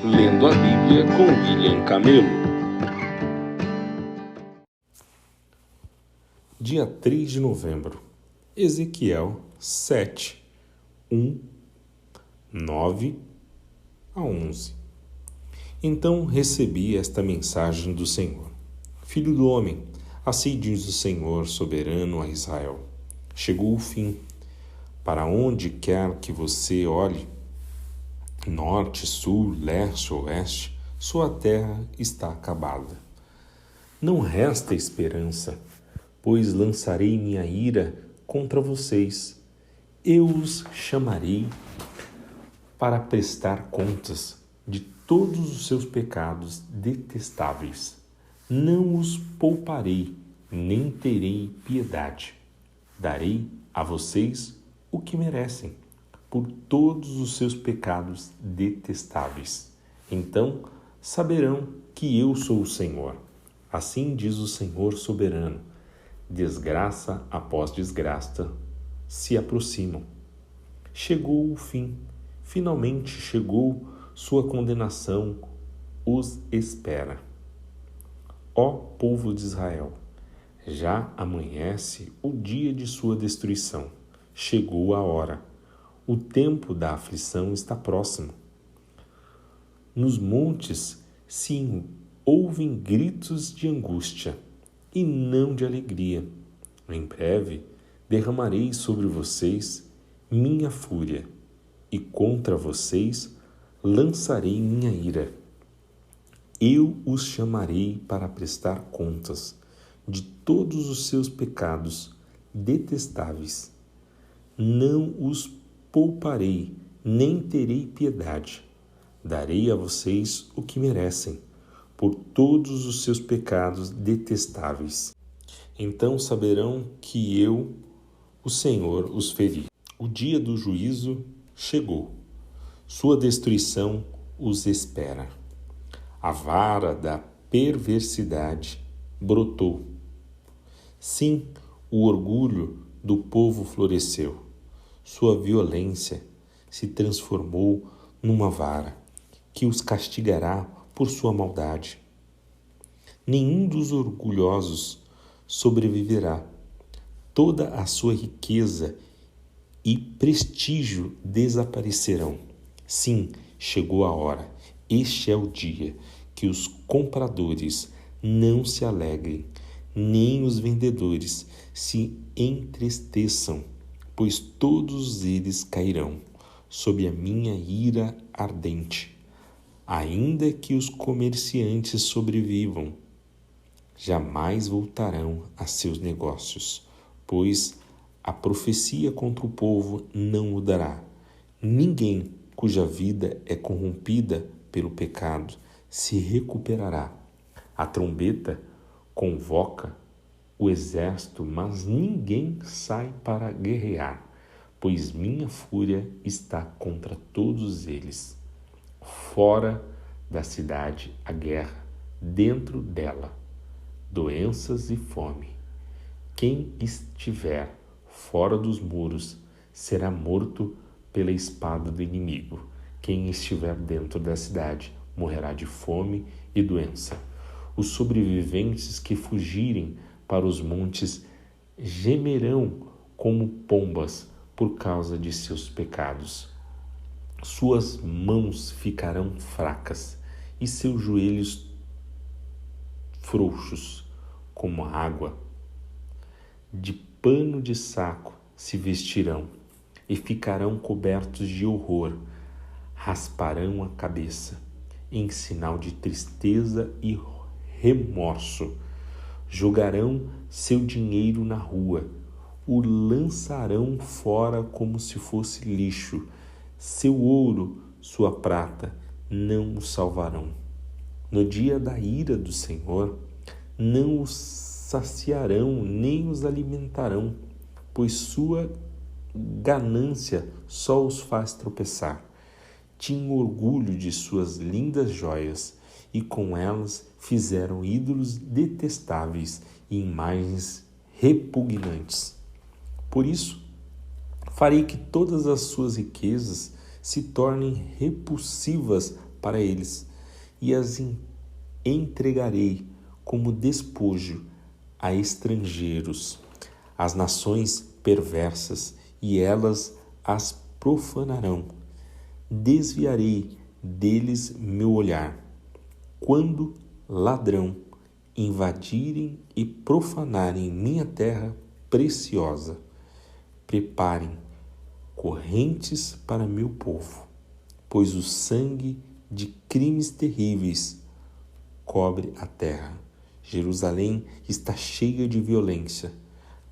Lendo a Bíblia com William Camelo. Dia 3 de novembro, Ezequiel 7, 9 a 11. Então recebi esta mensagem do Senhor. Filho do homem, assim diz o Senhor soberano a Israel. Chegou o fim. Para onde quer que você olhe, norte, sul, leste, oeste, sua terra está acabada. Não resta esperança, pois lançarei minha ira contra vocês. Eu os chamarei para prestar contas de todos os seus pecados detestáveis. Não os pouparei, nem terei piedade. Darei a vocês o que merecem, por todos os seus pecados detestáveis. Então saberão que eu sou o Senhor. Assim diz o Senhor soberano. Desgraça após desgraça se aproximam. Chegou o fim. Finalmente chegou sua condenação. Os espera. Ó povo de Israel, já amanhece o dia de sua destruição. Chegou a hora. O tempo da aflição está próximo. Nos montes se ouvem gritos de angústia e não de alegria. Em breve derramarei sobre vocês minha fúria e contra vocês lançarei minha ira. Eu os chamarei para prestar contas de todos os seus pecados detestáveis. Não os pouparei, nem terei piedade. Darei a vocês o que merecem, por todos os seus pecados detestáveis. Então saberão que eu, o Senhor, os feri. O dia do juízo chegou. Sua destruição os espera. A vara da perversidade brotou. Sim, o orgulho do povo floresceu. Sua violência se transformou numa vara que os castigará por sua maldade. Nenhum dos orgulhosos sobreviverá. Toda a sua riqueza e prestígio desaparecerão. Sim, chegou a hora. Este é o dia que os compradores não se alegrem, nem os vendedores se entristeçam, pois todos eles cairão sob a minha ira ardente. Ainda que os comerciantes sobrevivam, jamais voltarão a seus negócios, pois a profecia contra o povo não mudará. Ninguém cuja vida é corrompida pelo pecado se recuperará. A trombeta convoca o exército, mas ninguém sai para guerrear, pois minha fúria está contra todos eles. Fora da cidade a guerra, dentro dela doenças e fome. Quem estiver fora dos muros será morto pela espada do inimigo. Quem estiver dentro da cidade morrerá de fome e doença. Os sobreviventes que fugirem para os montes gemerão como pombas por causa de seus pecados. Suas mãos ficarão fracas e seus joelhos frouxos como água. De pano de saco se vestirão e ficarão cobertos de horror. Rasparão a cabeça em sinal de tristeza e remorso. Jogarão seu dinheiro na rua, o lançarão fora como se fosse lixo. Seu ouro, sua prata, não o salvarão. No dia da ira do Senhor, não os saciarão, nem os alimentarão, pois sua ganância só os faz tropeçar. Tinham orgulho de suas lindas joias, e com elas fizeram ídolos detestáveis e imagens repugnantes. Por isso, farei que todas as suas riquezas se tornem repulsivas para eles, e as entregarei como despojo a estrangeiros, às nações perversas, e elas as profanarão. Desviarei deles meu olhar, quando ladrão invadirem e profanarem minha terra preciosa. Preparem correntes para meu povo, pois o sangue de crimes terríveis cobre a terra. Jerusalém está cheia de violência.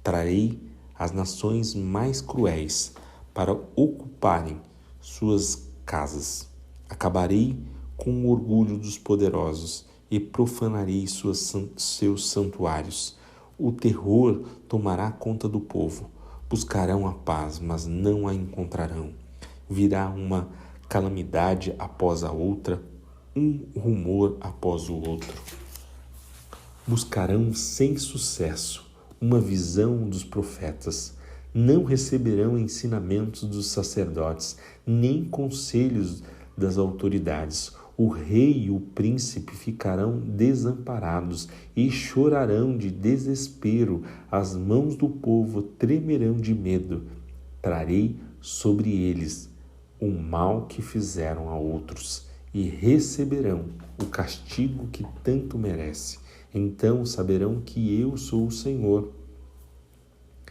Trarei as nações mais cruéis para ocuparem suas casas. Acabarei com o orgulho dos poderosos e profanarei seus santuários. O terror tomará conta do povo. Buscarão a paz, mas não a encontrarão. Virá uma calamidade após a outra, um rumor após o outro. Buscarão sem sucesso uma visão dos profetas. Não receberão ensinamentos dos sacerdotes, nem conselhos das autoridades. O rei e o príncipe ficarão desamparados e chorarão de desespero. As mãos do povo tremerão de medo. Trarei sobre eles o mal que fizeram a outros e receberão o castigo que tanto merece. Então saberão que eu sou o Senhor.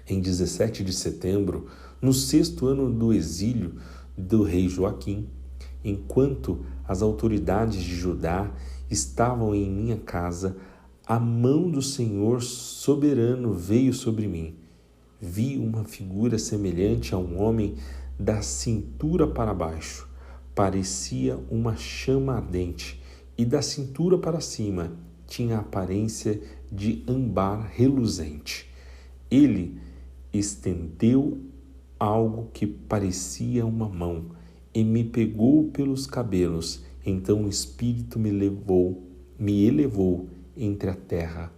Em 17 de setembro, no 6º ano do exílio do rei Joaquim, enquanto as autoridades de Judá estavam em minha casa, a mão do Senhor soberano veio sobre mim. Vi uma figura semelhante a um homem da cintura para baixo. Parecia uma chama ardente, e da cintura para cima tinha a aparência de âmbar reluzente. Ele estendeu algo que parecia uma mão e me pegou pelos cabelos. Então o Espírito me elevou entre a terra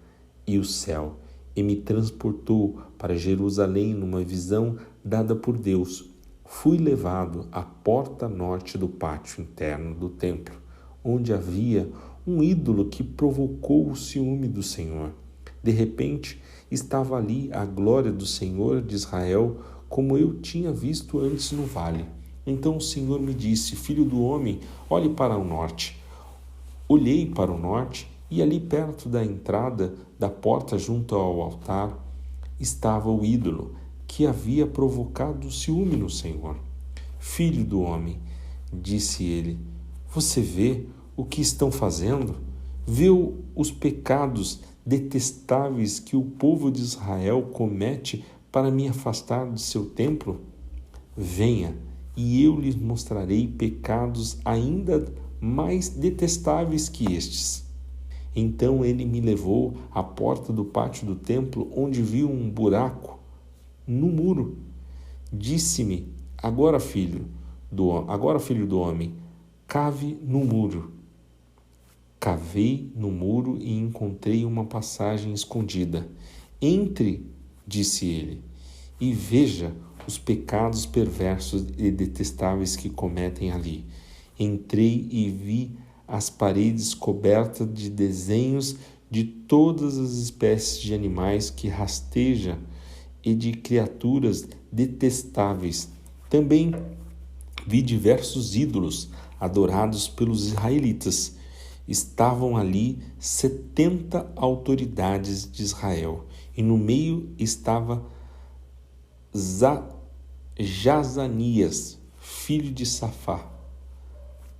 e o céu e me transportou para Jerusalém numa visão dada por Deus. Fui levado à porta norte do pátio interno do templo, onde havia um ídolo que provocou o ciúme do Senhor. De repente, estava ali a glória do Senhor de Israel, como eu tinha visto antes no vale. Então o Senhor me disse: Filho do homem, olhe para o norte. Olhei para o norte, e ali perto da entrada da porta junto ao altar estava o ídolo que havia provocado ciúme no Senhor. Filho do homem, disse ele, você vê o que estão fazendo? Vê os pecados detestáveis que o povo de Israel comete para me afastar de seu templo? Venha, e eu lhes mostrarei pecados ainda mais detestáveis que estes. Então ele me levou à porta do pátio do templo, onde vi um buraco no muro. Disse-me: agora, filho do homem, cave no muro. Cavei no muro e encontrei uma passagem escondida. Entre, disse ele, e veja os pecados perversos e detestáveis que cometem ali. Entrei e vi as paredes cobertas de desenhos de todas as espécies de animais que rastejam e de criaturas detestáveis. Também vi diversos ídolos adorados pelos israelitas. Estavam ali 70 autoridades de Israel, e no meio estava Jazanias, filho de Safá.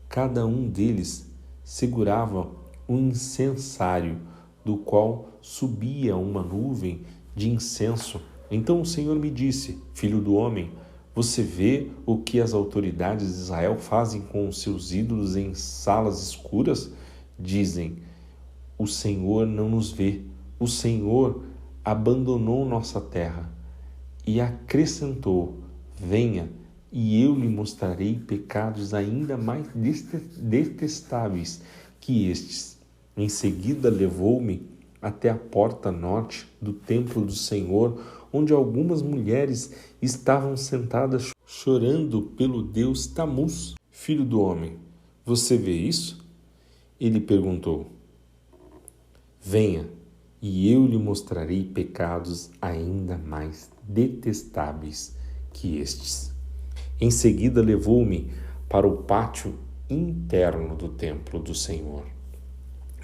Cada um deles segurava um incensário, do qual subia uma nuvem de incenso. Então o Senhor me disse: filho do homem, você vê o que as autoridades de Israel fazem com os seus ídolos em salas escuras? Dizem: o Senhor não nos vê, o Senhor abandonou nossa terra. E acrescentou: venha, e eu lhe mostrarei pecados ainda mais detestáveis que estes. Em seguida levou-me até a porta norte do templo do Senhor, onde algumas mulheres estavam sentadas chorando pelo deus Tamuz. Filho do homem, Você vê isso? Ele perguntou. Venha, e eu lhe mostrarei pecados ainda mais detestáveis que estes. Em seguida, levou-me para o pátio interno do templo do Senhor.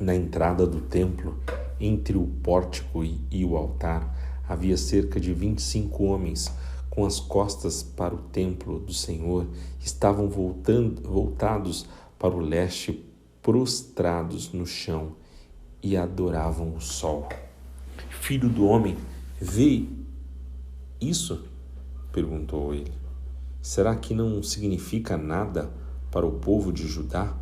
Na entrada do templo, entre o pórtico e o altar, havia cerca de 25 homens, com as costas para o templo do Senhor, estavam voltados para o leste, prostrados no chão, e adoravam o sol. Filho do homem, vê isso? Perguntou ele. Será que não significa nada para o povo de Judá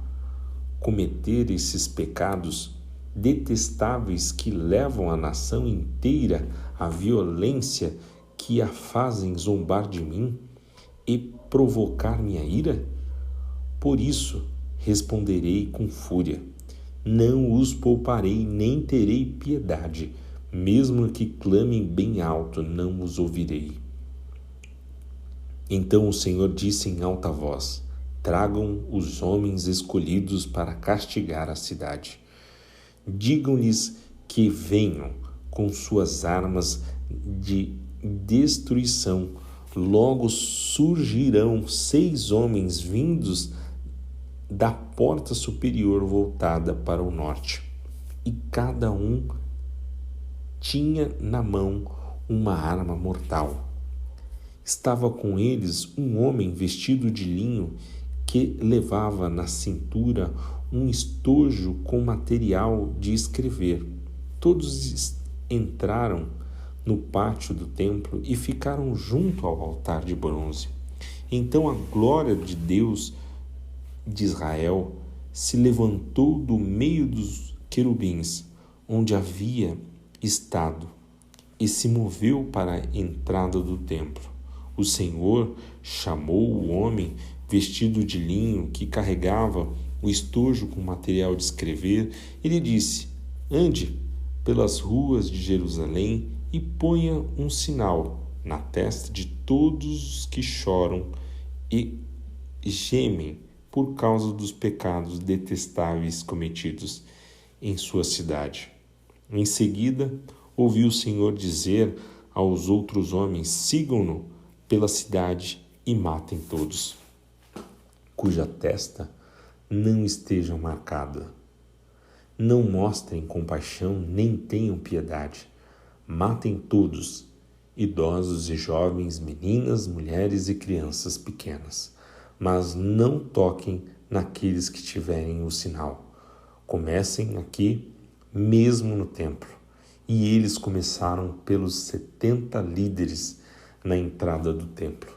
cometer esses pecados detestáveis que levam a nação inteira à violência, que a fazem zombar de mim e provocar minha ira? Por isso responderei com fúria. Não os pouparei, nem terei piedade. Mesmo que clamem bem alto, não os ouvirei. Então o Senhor disse em alta voz: tragam os homens escolhidos para castigar a cidade. Digam-lhes que venham com suas armas de destruição. Logo surgirão 6 homens vindos da porta superior voltada para o norte, e cada um tinha na mão uma arma mortal. Estava com eles um homem vestido de linho que levava na cintura um estojo com material de escrever. Todos entraram no pátio do templo e ficaram junto ao altar de bronze. Então a glória de Deus de Israel se levantou do meio dos querubins, onde havia estado, e se moveu para a entrada do templo. O Senhor chamou o homem vestido de linho que carregava o estojo com material de escrever e lhe disse: ande pelas ruas de Jerusalém e ponha um sinal na testa de todos os que choram e gemem por causa dos pecados detestáveis cometidos em sua cidade. Em seguida, ouviu o Senhor dizer aos outros homens: sigam-no pela cidade e matem todos, cuja testa não esteja marcada. Não mostrem compaixão nem tenham piedade. Matem todos, idosos e jovens, meninas, mulheres e crianças pequenas. Mas não toquem naqueles que tiverem o sinal. Comecem aqui, mesmo no templo. E eles começaram pelos 70 líderes na entrada do templo.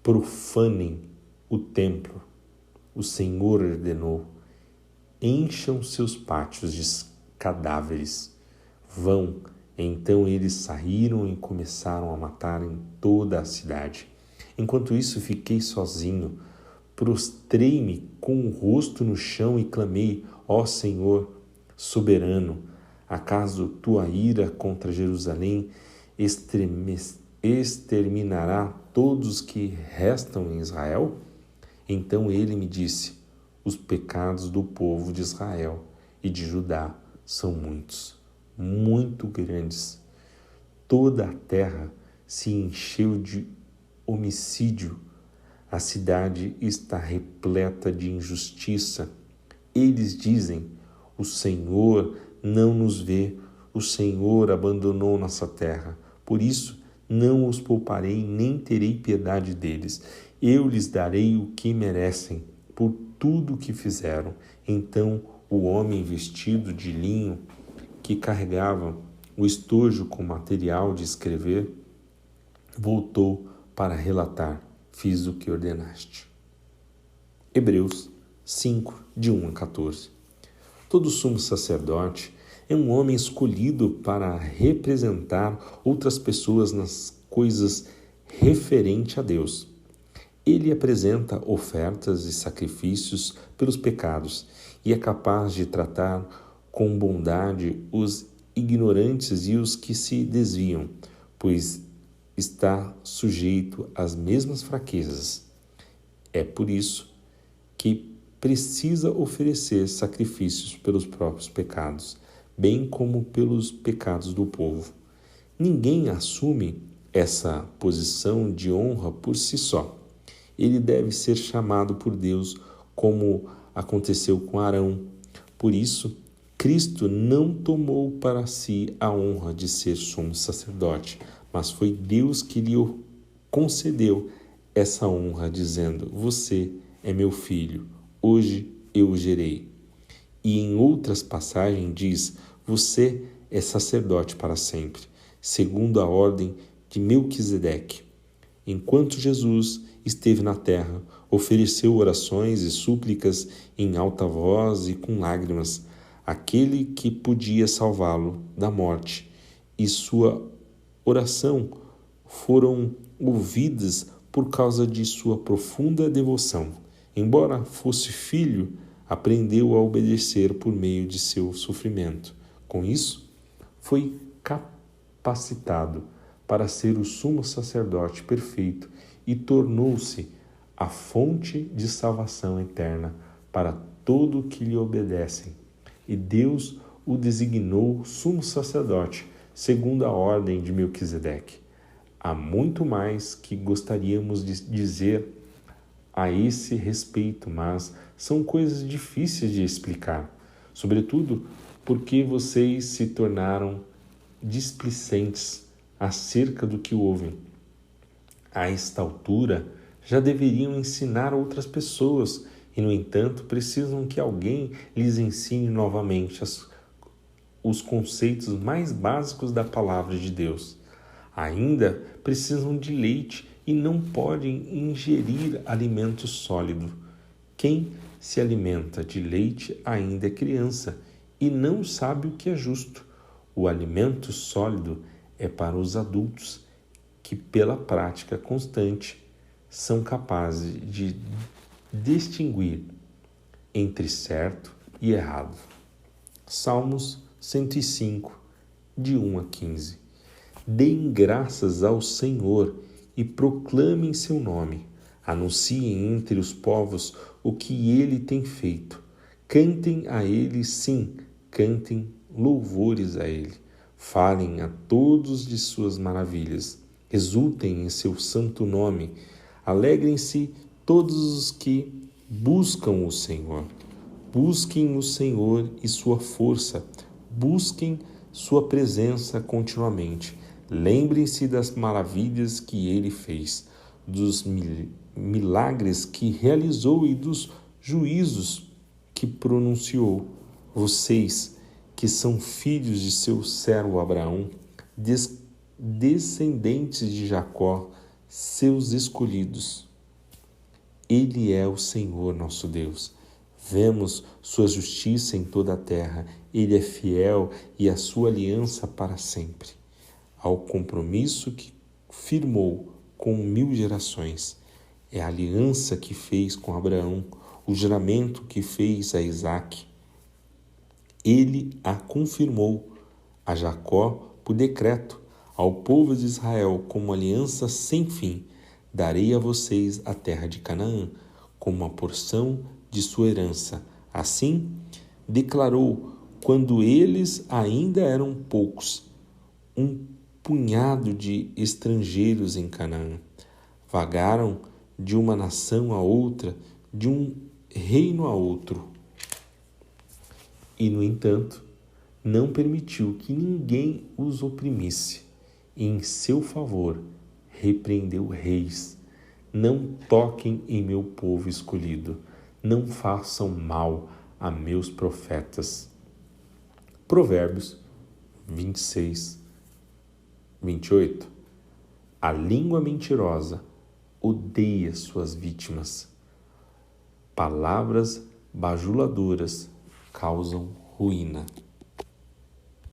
Profanem o templo. O Senhor ordenou: encham seus pátios de cadáveres. Vão. Então eles saíram e começaram a matar em toda a cidade. Enquanto isso, fiquei sozinho. Prostrei-me com o rosto no chão e clamei: ó Senhor, soberano, acaso tua ira contra Jerusalém exterminará todos os que restam em Israel? Então ele me disse: os pecados do povo de Israel e de Judá são muitos, muito grandes. Toda a terra se encheu de homicídio. A cidade está repleta de injustiça. Eles dizem: o Senhor não nos vê, o Senhor abandonou nossa terra. Por isso, não os pouparei, nem terei piedade deles. Eu lhes darei o que merecem por tudo o que fizeram. Então o homem vestido de linho que carregava o estojo com material de escrever voltou para relatar: fiz o que ordenaste. Hebreus 5, de 1 a 14. Todo sumo sacerdote é um homem escolhido para representar outras pessoas nas coisas referentes a Deus. Ele apresenta ofertas e sacrifícios pelos pecados e é capaz de tratar com bondade os ignorantes e os que se desviam, pois está sujeito às mesmas fraquezas. É por isso que precisa oferecer sacrifícios pelos próprios pecados, bem como pelos pecados do povo. Ninguém assume essa posição de honra por si só. Ele deve ser chamado por Deus, como aconteceu com Arão. Por isso, Cristo não tomou para si a honra de ser sumo sacerdote, mas foi Deus que lhe concedeu essa honra, dizendo: você é meu filho, hoje eu o gerei. E em outras passagens diz: você é sacerdote para sempre, segundo a ordem de Melquisedeque. Enquanto Jesus esteve na terra, ofereceu orações e súplicas em alta voz e com lágrimas àquele que podia salvá-lo da morte, e sua oração foram ouvidas por causa de sua profunda devoção. Embora fosse filho, aprendeu a obedecer por meio de seu sofrimento. Com isso, foi capacitado para ser o sumo sacerdote perfeito e tornou-se a fonte de salvação eterna para todo que lhe obedecem. E Deus o designou sumo sacerdote, segundo a ordem de Melquisedeque. Há muito mais que gostaríamos de dizer a esse respeito, mas são coisas difíceis de explicar, sobretudo porque vocês se tornaram displicentes acerca do que ouvem. A esta altura, já deveriam ensinar outras pessoas e, no entanto, precisam que alguém lhes ensine novamente os conceitos mais básicos da palavra de Deus. Ainda precisam de leite e não podem ingerir alimento sólido. Quem se alimenta de leite ainda é criança e não sabe o que é justo. O alimento sólido é para os adultos, que pela prática constante são capazes de distinguir entre certo e errado. Salmos 105, de 1 a 15. Deem graças ao Senhor e proclamem seu nome. Anunciem entre os povos o que ele tem feito. Cantem a ele, sim, cantem louvores a ele. Falem a todos de suas maravilhas. Exultem em seu santo nome. Alegrem-se todos os que buscam o Senhor. Busquem o Senhor e sua força. Busquem sua presença continuamente. Lembrem-se das maravilhas que ele fez, dos milagres que realizou e dos juízos que pronunciou. Vocês, que são filhos de seu servo Abraão, descendentes de Jacó, seus escolhidos. Ele é o Senhor nosso Deus. Vemos sua justiça em toda a terra. Ele é fiel e a sua aliança para sempre. Ao compromisso que firmou com 1000 gerações. É a aliança que fez com Abraão, o juramento que fez a Isaque. Ele a confirmou a Jacó por decreto, ao povo de Israel como aliança sem fim. Darei a vocês a terra de Canaã como uma porção de sua herança. Assim, declarou quando eles ainda eram poucos, um punhado de estrangeiros em Canaã. Vagaram de uma nação a outra, de um reino a outro. E, no entanto, não permitiu que ninguém os oprimisse. E, em seu favor, repreendeu reis. Não toquem em meu povo escolhido. Não façam mal a meus profetas. Provérbios 26, 28. A língua mentirosa odeia suas vítimas. Palavras bajuladoras causam ruína.